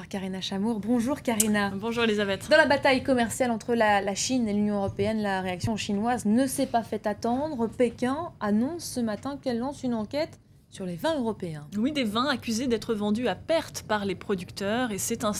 Karina Chamour. Bonjour Karina. Bonjour Elisabeth. Dans la bataille commerciale entre la Chine et l'Union européenne, la réaction chinoise ne s'est pas fait attendre. Pékin annonce ce matin qu'elle lance une enquête sur les vins européens. Oui, des vins accusés d'être vendus à perte par les producteurs, et c'est un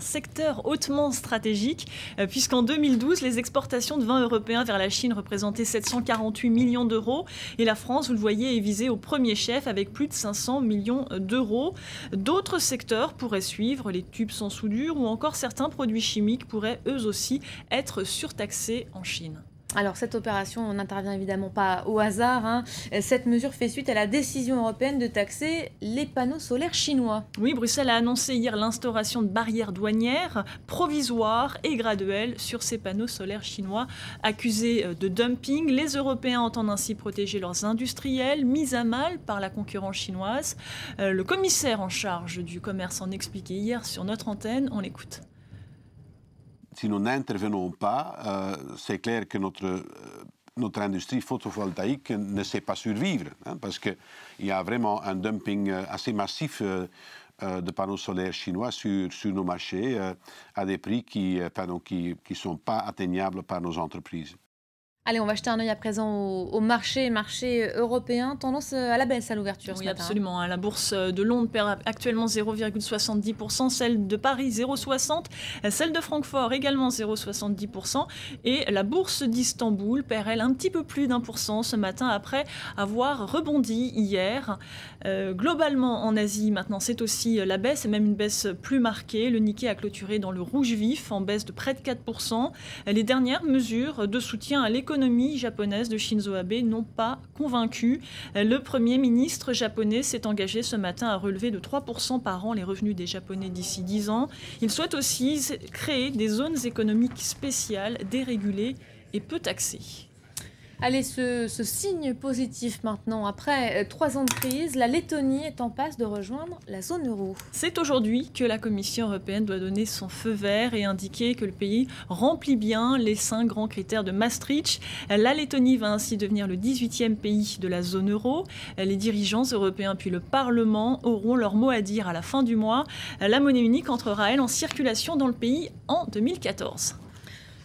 secteur hautement stratégique, puisqu'en 2012, les exportations de vins européens vers la Chine représentaient 748 millions d'euros, et la France, vous le voyez, est visée au premier chef avec plus de 500 millions d'euros. D'autres secteurs pourraient suivre, les tubes sans soudure ou encore certains produits chimiques pourraient eux aussi être surtaxés en Chine. Alors cette opération n'intervient évidemment pas au hasard. Cette mesure fait suite à la décision européenne de taxer les panneaux solaires chinois. Oui, Bruxelles a annoncé hier l'instauration de barrières douanières provisoires et graduelles sur ces panneaux solaires chinois accusés de dumping. Les Européens entendent ainsi protéger leurs industriels mis à mal par la concurrence chinoise. Le commissaire en charge du commerce en expliquait hier sur notre antenne. On l'écoute. Si nous n'intervenons pas, c'est clair que notre industrie photovoltaïque ne sait pas survivre, parce qu'il y a vraiment un dumping assez massif de panneaux solaires chinois sur nos marchés à des prix qui ne sont pas atteignables par nos entreprises. Allez, on va jeter un œil à présent au marché européen. Tendance à la baisse à l'ouverture ce matin. Oui, absolument. La bourse de Londres perd actuellement 0,70%, celle de Paris 0,60%, celle de Francfort également 0,70%. Et la bourse d'Istanbul perd, elle, un petit peu plus d'1% ce matin après avoir rebondi hier. Globalement, en Asie, maintenant, c'est aussi la baisse, et même une baisse plus marquée. Le Nikkei a clôturé dans le rouge vif, en baisse de près de 4%. Les dernières mesures de soutien à l'économie japonaise de Shinzo Abe n'ont pas convaincu. Le Premier ministre japonais s'est engagé ce matin à relever de 3% par an les revenus des Japonais d'ici 10 ans. Il souhaite aussi créer des zones économiques spéciales, dérégulées et peu taxées. Allez, ce signe positif maintenant. Après 3 ans de crise, la Lettonie est en passe de rejoindre la zone euro. C'est aujourd'hui que la Commission européenne doit donner son feu vert et indiquer que le pays remplit bien les 5 grands critères de Maastricht. La Lettonie va ainsi devenir le 18e pays de la zone euro. Les dirigeants européens puis le Parlement auront leur mot à dire à la fin du mois. La monnaie unique entrera, elle, en circulation dans le pays en 2014.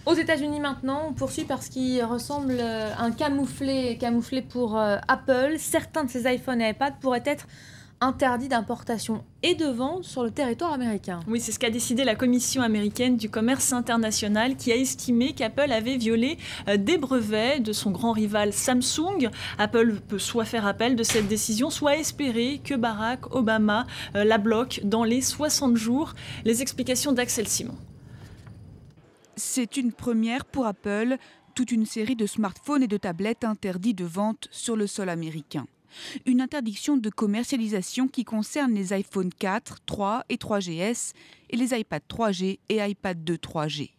Aux États-Unis maintenant, on poursuit par ce qui ressemble à un camouflé pour Apple. Certains de ces iPhones et iPads pourraient être interdits d'importation et de vente sur le territoire américain. Oui, c'est ce qu'a décidé la Commission américaine du commerce international, qui a estimé qu'Apple avait violé des brevets de son grand rival Samsung. Apple peut soit faire appel de cette décision, soit espérer que Barack Obama la bloque dans les 60 jours. Les explications d'Axel Simon. C'est une première pour Apple, toute une série de smartphones et de tablettes interdits de vente sur le sol américain. Une interdiction de commercialisation qui concerne les iPhone 4, 3 et 3GS et les iPad 3G et iPad 2 3G.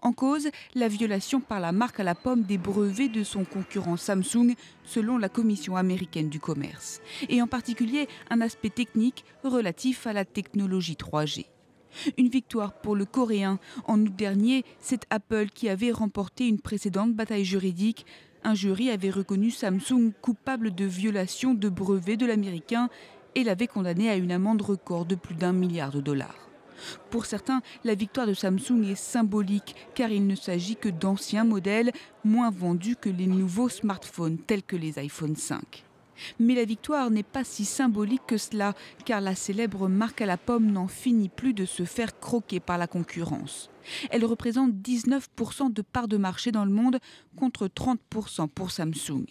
En cause, la violation par la marque à la pomme des brevets de son concurrent Samsung, selon la Commission américaine du commerce. Et en particulier, un aspect technique relatif à la technologie 3G. Une victoire pour le Coréen. En août dernier, c'est Apple qui avait remporté une précédente bataille juridique. Un jury avait reconnu Samsung coupable de violation de brevets de l'américain et l'avait condamné à une amende record de plus d'1 milliard de dollars. Pour certains, la victoire de Samsung est symbolique car il ne s'agit que d'anciens modèles moins vendus que les nouveaux smartphones tels que les iPhone 5. Mais la victoire n'est pas si symbolique que cela, car la célèbre marque à la pomme n'en finit plus de se faire croquer par la concurrence. Elle représente 19% de part de marché dans le monde contre 30% pour Samsung.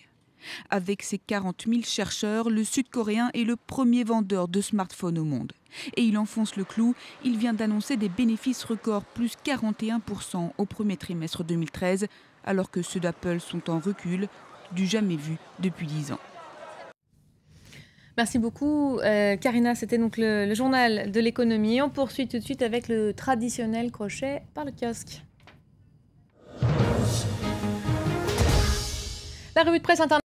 Avec ses 40 000 chercheurs, le Sud-Coréen est le premier vendeur de smartphones au monde. Et il enfonce le clou, il vient d'annoncer des bénéfices records plus 41% au premier trimestre 2013, alors que ceux d'Apple sont en recul, du jamais vu depuis 10 ans. Merci beaucoup Karina, c'était donc le journal de l'économie. On poursuit tout de suite avec le traditionnel crochet par le kiosque. La revue de presse internationale.